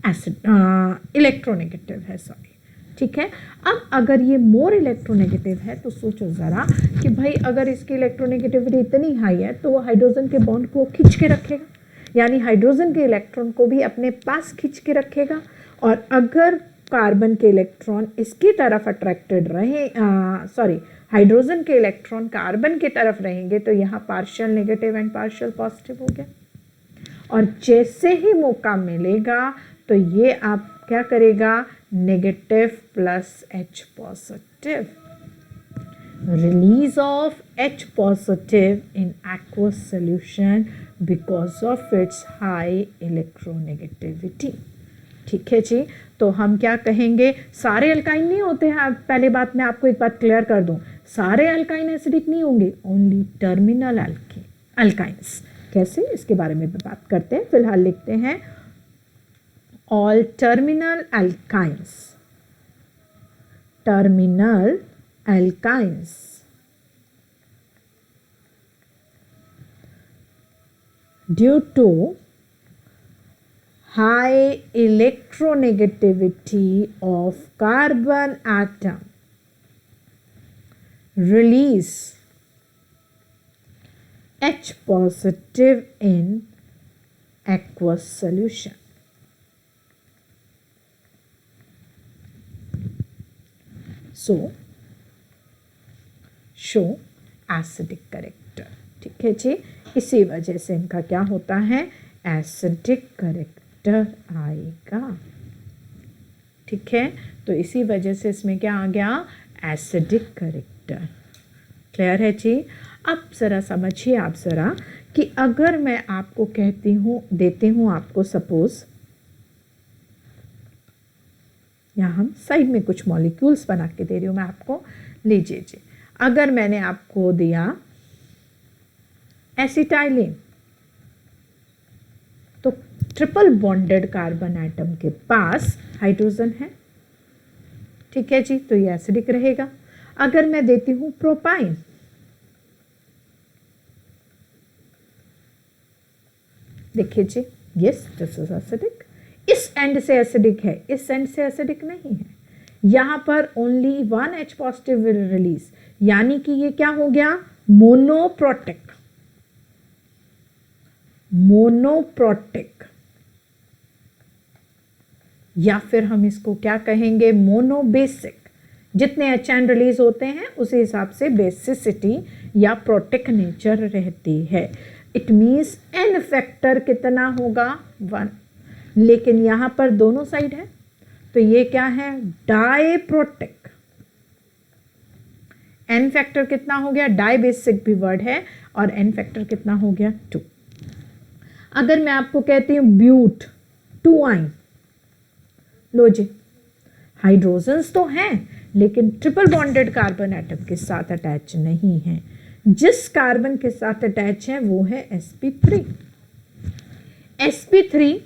एसिड इलेक्ट्रोनेगेटिव है। सॉरी, ठीक है। अब अगर ये मोर इलेक्ट्रोनेगेटिव है तो सोचो ज़रा कि भाई अगर इसकी इलेक्ट्रोनेगेटिविटी इतनी हाई है तो वो हाइड्रोजन के बॉन्ड को खींच के रखेगा, यानी हाइड्रोजन के इलेक्ट्रॉन को भी अपने पास खींच के रखेगा। और अगर कार्बन के इलेक्ट्रॉन इसकी तरफ अट्रैक्टेड रहे, हाइड्रोजन के इलेक्ट्रॉन कार्बन की तरफ रहेंगे तो यहाँ partial negative and partial positive हो गया। और जैसे ही मौका मिलेगा तो ये आप क्या करेगा? Negative plus H positive, release of H positive in aqueous solution because of its high electronegativity। ठीक है जी। तो हम क्या कहेंगे? सारे अल्काइन नहीं होते हैं। पहले बात मैं आपको एक बात क्लियर कर दूं, सारे अल्काइन एसिडिक नहीं होंगे, ओनली टर्मिनल अल्काइंस। कैसे, इसके बारे में बात करते हैं। फिलहाल लिखते हैं all terminal alkynes due to high electronegativity of carbon atom release H positive in aqueous solution। So show acidic character। ठीक है जी, इसी वजह से इनका क्या होता है? एसिडिक करेक्टर आएगा। ठीक है, तो इसी वजह से इसमें क्या आ गया? Acidic character. क्लियर है जी। अब ज़रा समझिए आप ज़रा कि अगर मैं आपको कहती हूँ, देती हूँ आपको, सपोज यहाँ हम साइड में कुछ मॉलिक्यूल्स बना के दे रही हूँ मैं आपको, लीजिए जी। अगर मैंने आपको दिया एसिटाइलिन तो ट्रिपल बॉन्डेड कार्बन एटम के पास हाइड्रोजन है। ठीक है जी, तो ये एसिडिक रहेगा। अगर मैं देती हूं प्रोपाइन, देखिए जी, यस दिस इज एसिडिक। इस एंड से एसिडिक है, इस एंड से एसिडिक नहीं है। यहाँ पर only 1 H positive will release, यानी कि ये क्या हो गया, मोनोप्रोटिक। मोनोप्रोटिक या फिर हम इसको क्या कहेंगे, मोनोबेसिक। जितने एच एन रिलीज होते हैं उसी हिसाब से बेसिसिटी या प्रोटिक नेचर रहती है। इट मीन्स एन फैक्टर कितना होगा, 1, लेकिन यहां पर दोनों साइड है तो ये क्या है, डाइप्रोटिक। एन फैक्टर कितना हो गया, डाई बेसिक भी वर्ड है, और एन फैक्टर कितना हो गया, 2। अगर मैं आपको कहती हूं ब्यूट 2 आइन, लो जी, हाइड्रोजन्स तो हैं लेकिन ट्रिपल बॉन्डेड कार्बन एटम के साथ अटैच नहीं है। जिस कार्बन के साथ अटैच है वो है sp3। sp3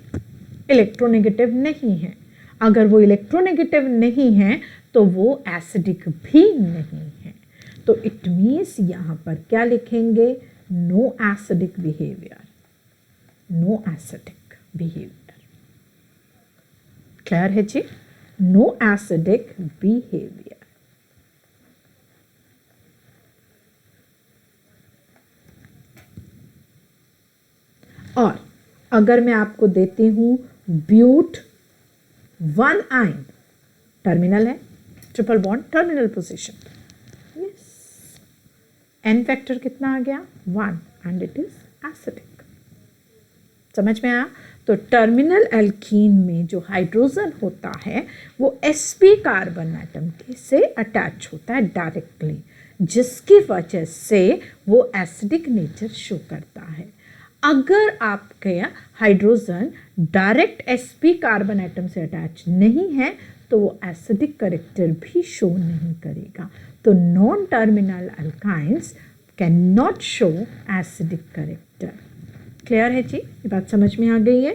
इलेक्ट्रोनेगेटिव नहीं है। अगर वो इलेक्ट्रोनेगेटिव नहीं है तो वो एसिडिक भी नहीं है। तो इट मीन्स यहां पर क्या लिखेंगे, no acidic behaviour, no acidic behaviour. Clear है जी, नो एसिडिक बिहेवियर। और अगर मैं आपको देती हूं ब्यूट 1 आइन, टर्मिनल है, triple bond terminal position, yes, n factor कितना आ गया, 1, एंड इट इज एसिडिक। समझ में आया। तो टर्मिनल एल्कीन में जो हाइड्रोजन होता है वो sp कार्बन एटम से अटैच होता है डायरेक्टली, जिसकी वजह से वो एसिडिक नेचर शो करता है। अगर आपके hydrogen direct sp carbon atom से अटैच नहीं है तो वो एसिडिक करेक्टर भी शो नहीं करेगा। तो non terminal alkynes can not show acidic character. Clear है जी, ये बात समझ में आ गई है।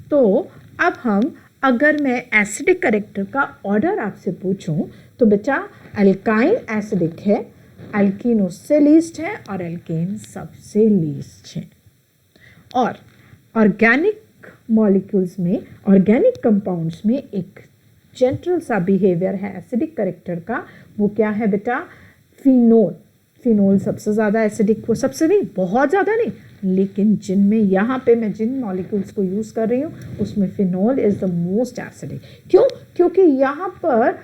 तो अब हम, अगर मैं एसिडिक करेक्टर का ऑर्डर आपसे पूछूं तो बेटा अल्काइन एसिडिक है, अल्कीन उससे लीस्ट है और एल्केन सबसे लीस्ट है। और ऑर्गेनिक मॉलिक्यूल्स में, ऑर्गेनिक कंपाउंड्स में एक जनरल सा बिहेवियर है एसिडिक करेक्टर का, वो क्या है बेटा, फिनोल। फिनोल सबसे ज़्यादा एसिडिक, वो सबसे नहीं, बहुत ज़्यादा नहीं, लेकिन जिनमें यहाँ पे मैं जिन मॉलिक्यूल्स को यूज़ कर रही हूँ उसमें phenol is the most acidic. क्यों? क्योंकि यहाँ पर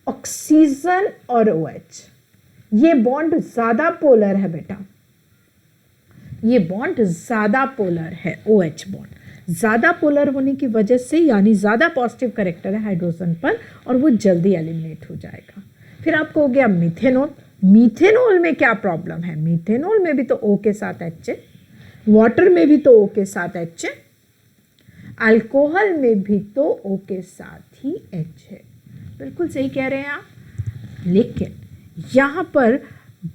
ऑक्सीजन और OH, ये बॉन्ड ज़्यादा पोलर है बेटा, ये बॉन्ड ज़्यादा पोलर है, OH बॉन्ड ज़्यादा पोलर होने की वजह से, यानी ज़्यादा पॉजिटिव करेक्टर है हाइड्रोजन पर और वो जल्दी एलिमिनेट हो जाएगा। फिर आपको हो गया मीथेनॉल। मीथेनॉल में क्या प्रॉब्लम है, मीथेनॉल में भी तो O के साथ H है, वाटर में भी तो O के साथ H है, अल्कोहल में भी तो O के साथ ही H है। बिल्कुल सही कह रहे हैं आप। लेकिन यहाँ पर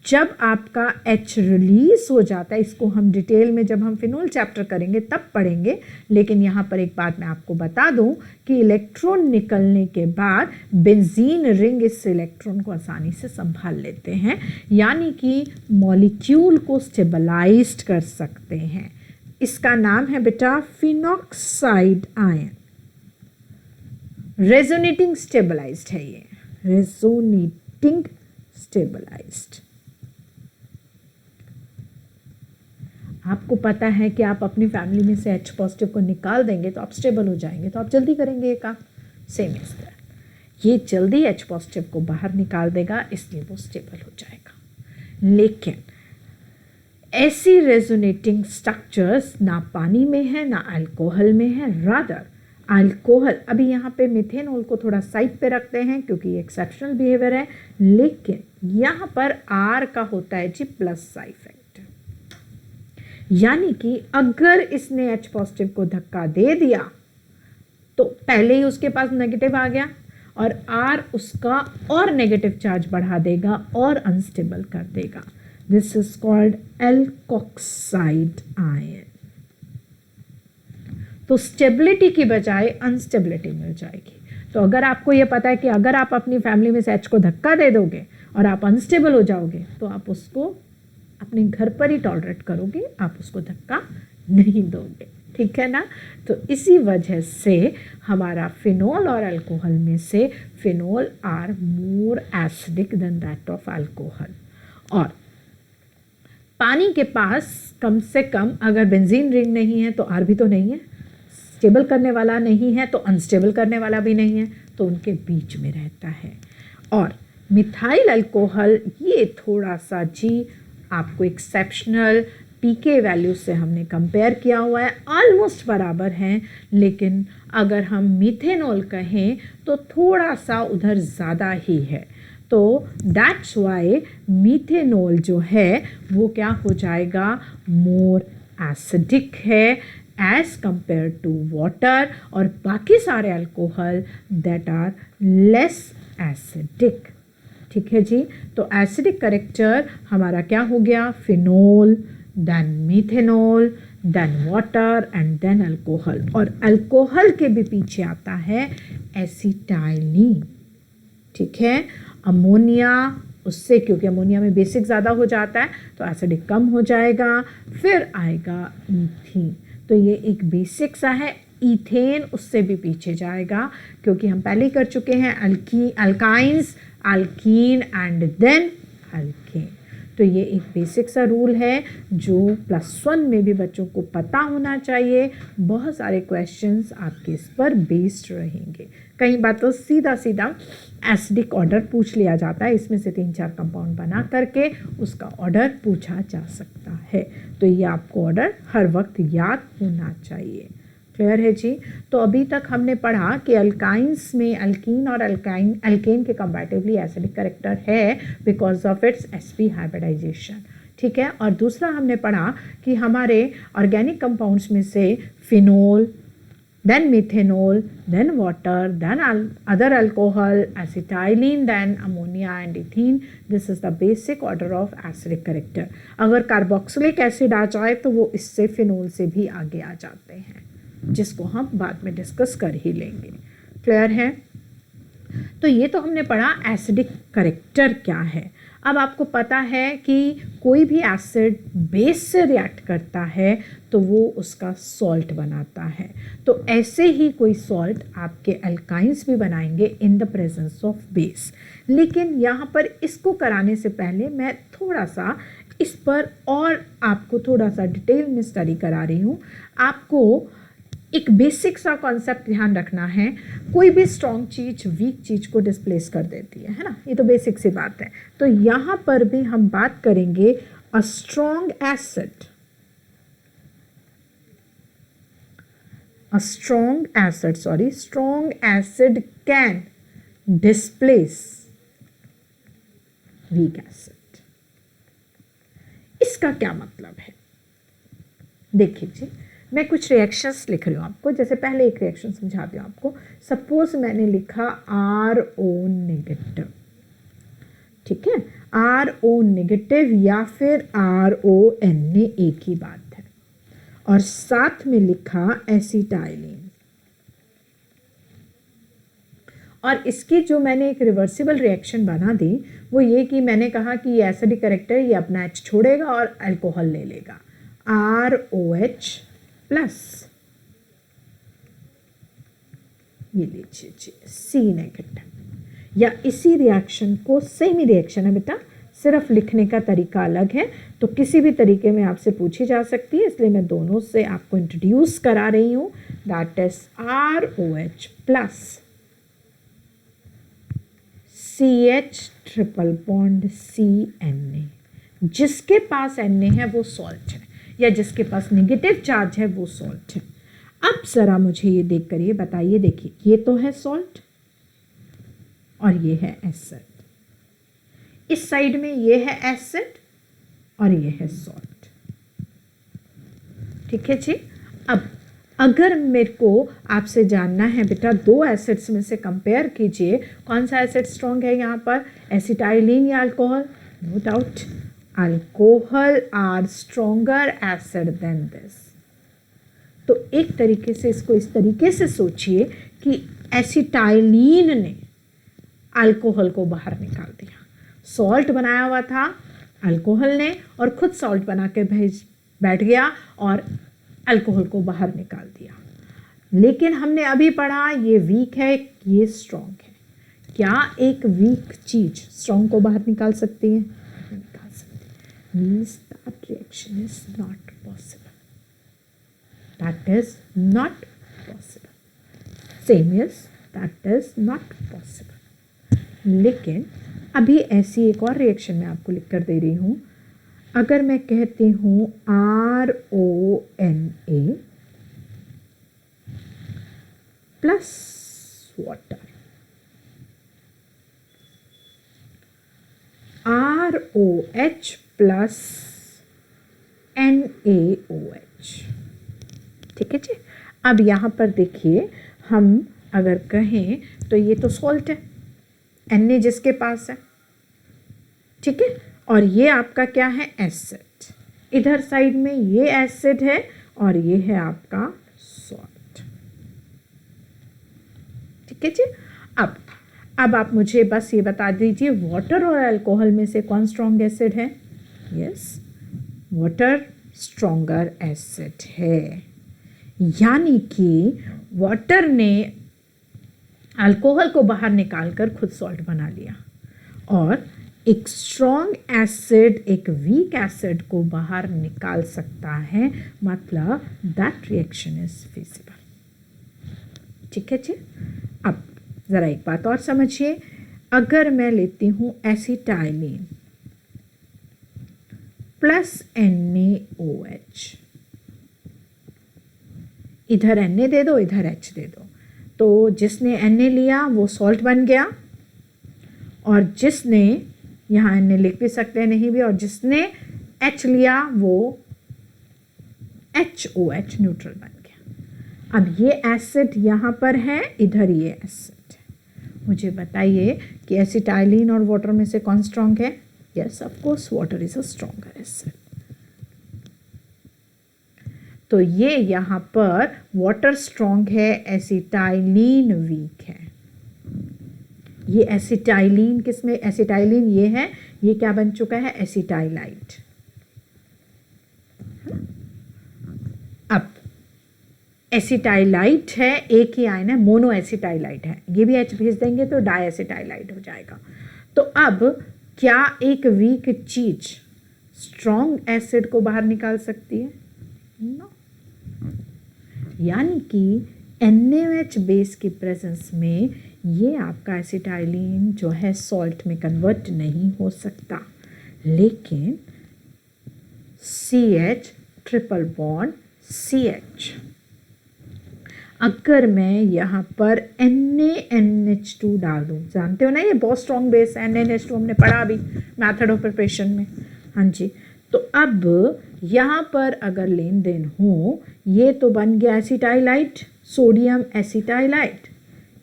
जब आपका H रिलीज हो जाता है, इसको हम डिटेल में जब हम फिनोल चैप्टर करेंगे तब पढ़ेंगे, लेकिन यहाँ पर एक बात मैं आपको बता दूँ कि इलेक्ट्रॉन निकलने के बाद बेंजीन रिंग इस इलेक्ट्रॉन को आसानी से संभाल लेते हैं, यानी कि मॉलिक्यूल को स्टेबलाइज्ड कर सकते हैं। इसका नाम है बेटा फिनॉक्साइड आयन। रेजोनेटिंग स्टेबलाइज्ड है ये, रेजोनेटिंग स्टेबलाइज्ड। आपको पता है कि आप अपनी फैमिली में से H पॉजिटिव को निकाल देंगे तो आप स्टेबल हो जाएंगे, तो आप जल्दी करेंगे ये काम। सेम इस तरह ये जल्दी H पॉजिटिव को बाहर निकाल देगा, इसलिए वो स्टेबल हो जाएगा। लेकिन ऐसी रेजोनेटिंग स्ट्रक्चर्स ना पानी में है ना अल्कोहल में है, रादर अल्कोहल, अभी यहाँ पे मिथेनॉल को थोड़ा साइड पे रखते हैं क्योंकि ये एक्सेप्शनल बिहेवियर है, लेकिन यहाँ पर R का होता है जी प्लस इफेक्ट, यानी कि अगर इसने H पॉजिटिव को धक्का दे दिया तो पहले ही उसके पास नेगेटिव आ गया और R उसका और नेगेटिव चार्ज बढ़ा देगा और अनस्टेबल कर देगा। This is called alkoxide ion. तो स्टेबिलिटी की बजाय अनस्टेबिलिटी मिल जाएगी। तो अगर आपको यह पता है कि अगर आप अपनी फैमिली में से H को धक्का दे दोगे और आप अनस्टेबल हो जाओगे तो आप उसको अपने घर पर ही टॉलरेट करोगे, आप उसको धक्का नहीं दोगे। ठीक है ना। तो इसी वजह से हमारा फिनोल और अल्कोहल में से phenol are more acidic than that of alcohol. और पानी के पास कम से कम अगर बेंजीन रिंग नहीं है तो आर भी तो नहीं है, स्टेबल करने वाला नहीं है तो अनस्टेबल करने वाला भी नहीं है, तो उनके बीच में रहता है। और मिथाइल अल्कोहल ये थोड़ा सा जी आपको एक्सेप्शनल पीके वैल्यू से हमने कंपेयर किया हुआ है, ऑलमोस्ट बराबर हैं, लेकिन अगर हम मीथेनॉल कहें तो थोड़ा सा उधर ज़्यादा ही है। तो दैट्स वाई मीथेनॉल जो है वो क्या हो जाएगा, मोर एसिडिक है एज कंपेयर टू वाटर, और बाकी सारे alcohol that are less acidic. ठीक है जी। तो एसिडिक करेक्टर हमारा क्या हो गया, phenol, then methanol, then water and then alcohol. और अल्कोहल के भी पीछे आता है एसिटाइलिन। ठीक है, अमोनिया उससे, क्योंकि अमोनिया में बेसिक ज़्यादा हो जाता है तो एसिडिक कम हो जाएगा। फिर आएगा ईथीन, तो ये एक बेसिक सा है। ईथेन उससे भी पीछे जाएगा, क्योंकि हम पहले ही कर चुके हैं alkynes, alkene and then alkane. तो ये एक बेसिक सा रूल है जो +1 में भी बच्चों को पता होना चाहिए। बहुत सारे क्वेश्चंस आपके इस पर बेस्ड रहेंगे। कई बार तो सीधा सीधा एसिडिक ऑर्डर पूछ लिया जाता है, इसमें से 3-4 कंपाउंड बना करके उसका ऑर्डर पूछा जा सकता है। तो ये आपको ऑर्डर हर वक्त याद होना चाहिए। क्लियर है जी। तो अभी तक हमने पढ़ा कि अल्काइंस में अल्कीन और अल्केन के कंपैरेटिवली एसिडिक करेक्टर है because of its sp hybridisation. ठीक है। और दूसरा हमने पढ़ा कि हमारे ऑर्गेनिक कंपाउंड्स में से phenol, then methanol, then water, then other alcohol, acetylene, then ammonia and ethene. This is the basic order of acidic character. अगर कार्बोक्सिलिक एसिड आ जाए तो वो इससे फिनोल से भी आगे आ जाते हैं, जिसको हम बाद में डिस्कस कर ही लेंगे। क्लियर है। तो ये तो हमने पढ़ा एसिडिक करेक्टर क्या है। अब आपको पता है कि कोई भी एसिड बेस से रिएक्ट करता है तो वो उसका सॉल्ट बनाता है। तो ऐसे ही कोई सॉल्ट आपके अल्काइंस भी बनाएंगे in the presence of base. लेकिन यहाँ पर इसको कराने से पहले मैं थोड़ा सा इस पर और आपको थोड़ा सा डिटेल में स्टडी करा रही हूँ। आपको एक बेसिक सा कॉन्सेप्ट ध्यान रखना है, कोई भी स्ट्रॉन्ग चीज़ वीक चीज़ को डिस्प्लेस कर देती है ना, ये तो बेसिक सी बात है। तो यहाँ पर भी हम बात करेंगे a strong acid, strong acid can displace weak acid। इसका क्या मतलब है, देखिए जी, मैं कुछ रिएक्शंस लिख रही हूँ आपको। जैसे पहले एक रिएक्शन समझाती हूँ आपको। सपोज मैंने लिखा RO नेगेटिव, ठीक है, RO नेगेटिव या फिर RONA, एक ही बात है। और साथ में लिखा एसिटाइलिन, और इसकी जो मैंने एक रिवर्सिबल रिएक्शन बना दी वो ये कि मैंने कहा कि ये एसिडिक करेक्टर ये अपना H छोड़ेगा और अल्कोहल ले लेगा, ROH प्लस, ये लीजिए C नेगेटिव। या इसी रिएक्शन को, सेम ही रिएक्शन है बेटा, सिर्फ लिखने का तरीका अलग है, तो किसी भी तरीके में आपसे पूछी जा सकती है, इसलिए मैं दोनों से आपको इंट्रोड्यूस करा रही हूँ। That is ROH plus CH triple bond CNA। जिसके पास Na है वो सॉल्ट है, या जिसके पास नेगेटिव चार्ज है वो सॉल्ट है। अब ज़रा मुझे ये देख कर ये बताइए, देखिए ये तो है सॉल्ट और ये है एसिड, इस साइड में ये है एसिड और ये है सॉल्ट। ठीक है जी। अब अगर मेरे को आपसे जानना है बेटा दो एसिड्स में से कंपेयर कीजिए, कौन सा एसिड स्ट्रॉन्ग है यहाँ पर, एसिटाइलिन या alcohol? No doubt alcohol are stronger acid than this. तो एक तरीके से इसको इस तरीके से सोचिए कि एसिटाइलिन ने अल्कोहल को बाहर निकाल दिया, सॉल्ट बनाया हुआ था अल्कोहल ने और खुद सॉल्ट बना के बैठ गया और अल्कोहल को बाहर निकाल दिया। लेकिन हमने अभी पढ़ा ये वीक है, ये स्ट्रॉन्ग है। क्या एक वीक चीज स्ट्रॉन्ग को बाहर निकाल सकती है? नहीं निकाल सकती। Means that reaction is not possible. That is not possible. Same is that is not possible. लेकिन अभी ऐसी एक और रिएक्शन मैं आपको लिख कर दे रही हूँ। अगर मैं कहती हूँ RONA plus water, ROH plus NaOH, ठीक है जी। अब यहाँ पर देखिए, हम अगर कहें तो ये तो सॉल्ट है, Na जिसके पास है, ठीक है, और ये आपका क्या है? एसिड। इधर साइड में ये एसिड है और ये है आपका सॉल्ट, ठीक है जी। अब आप मुझे बस ये बता दीजिए, वाटर और अल्कोहल में से कौन स्ट्रॉन्ग एसिड है? यस, वाटर स्ट्रॉन्गर एसिड है। यानी कि वाटर ने अल्कोहल को बाहर निकालकर खुद सॉल्ट बना लिया, और एक स्ट्रॉन्ग एसिड एक वीक एसिड को बाहर निकाल सकता है, मतलब दैट रिएक्शन इज फिजिबल, ठीक है जी। अब ज़रा एक बात और समझिए, अगर मैं लेती हूँ एसिटाइलिन प्लस NaOH, इधर Na दे दो, इधर H दे दो, तो जिसने Na लिया वो सॉल्ट बन गया, और जिसने यहाँ Na लिख भी सकते हैं, नहीं भी, और जिसने H लिया वो HOH न्यूट्रल बन गया। अब ये एसिड यहाँ पर है, इधर ये एसिड है। मुझे बताइए कि एसिटाइलिन और वाटर में से कौन स्ट्रॉन्ग है? Yes, of course water is a stronger acid. तो ये यहाँ पर वाटर स्ट्रॉन्ग है, एसिटाइलिन वीक है। ये एसिटाइलिन किसमें? एसिटाइलिन ये है, ये क्या बन चुका है? एसिटाइलाइट। अब एसिटाइलाइट है, एक ही आयन है, मोनो एसिटाइलाइट है, ये भी H भेज देंगे तो डाई एसिटाइलाइट हो जाएगा। तो अब क्या एक वीक चीज स्ट्रॉन्ग एसिड को बाहर निकाल सकती है? नो। यानी कि NaOH बेस की प्रेजेंस में ये आपका एसिटाइलिन जो है सॉल्ट में कन्वर्ट नहीं हो सकता, लेकिन CH ट्रिपल बॉन्ड CH, अगर मैं यहाँ पर NaNH2 डाल दूँ, जानते हो ना ये बहुत स्ट्रॉन्ग बेस है, NaNH2 हमने पढ़ा अभी मैथड ऑफ प्रिपरेशन में, हाँ जी। तो अब यहाँ पर अगर लेन देन हो, ये तो बन गया एसिटाइलाइट, सोडियम एसिटाइलाइट,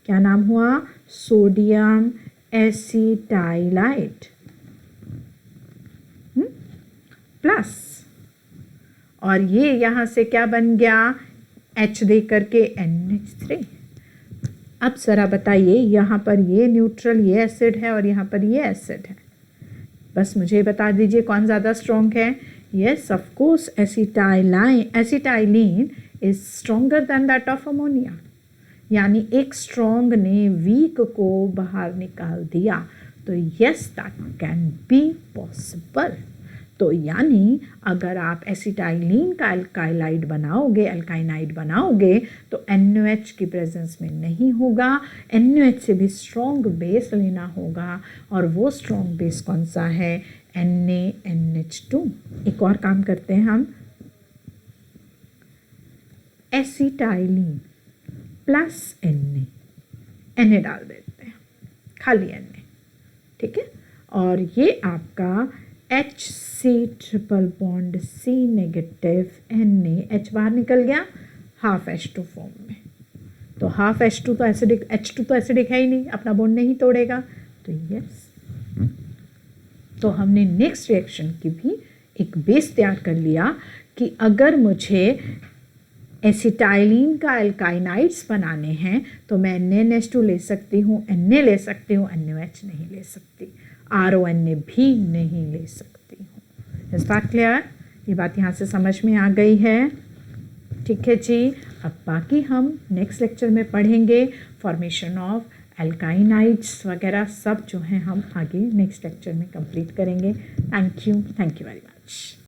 क्या नाम हुआ? सोडियम एसिटाइलाइट प्लस, और ये यहाँ से क्या बन गया? H दे करके NH3। अब जरा बताइए, यहाँ पर ये न्यूट्रल, ये एसिड है, और यहाँ पर ये एसिड है, बस मुझे बता दीजिए कौन ज़्यादा स्ट्रॉन्ग है? Yes, of course acetylene is stronger than that of ammonia. यानी एक स्ट्रॉन्ग ने वीक को बाहर निकाल दिया, तो yes that can be possible. तो यानी अगर आप एसिटाइलिन का अल्काइलाइड बनाओगे, अल्काइनाइड बनाओगे, तो NaOH की प्रेजेंस में नहीं होगा, NaOH से भी स्ट्रॉन्ग बेस लेना होगा, और वो स्ट्रॉन्ग बेस कौन सा है? NaNH2। एक और काम करते हैं हम, एसिटाइलिन प्लस Na डाल देते हैं, खाली Na, ठीक है, और ये आपका HC triple bond C negative Na, H बाहर निकल गया, हाफ H2 फॉर्म में। तो हाफ H2 तो एसिडिक, H2 तो एसिडिक है ही नहीं, अपना बॉन्ड नहीं तोड़ेगा, तो यस। तो हमने नेक्स्ट रिएक्शन की भी एक बेस तैयार कर लिया कि अगर मुझे एसिटाइलिन का अल्काइनाइड्स बनाने हैं तो मैं NaNH2 ले सकती हूँ, Na ले सकती हूँ, NaOH नहीं ले सकती, RONA भी नहीं ले सकती हूँ। इस बात क्लियर? ये बात यहाँ से समझ में आ गई है? ठीक है जी। अब बाकी हम नेक्स्ट लेक्चर में पढ़ेंगे फॉर्मेशन ऑफ एल्काइनाइड्स वगैरह सब जो हैं हम आगे नेक्स्ट लेक्चर में कंप्लीट करेंगे। Thank you very much.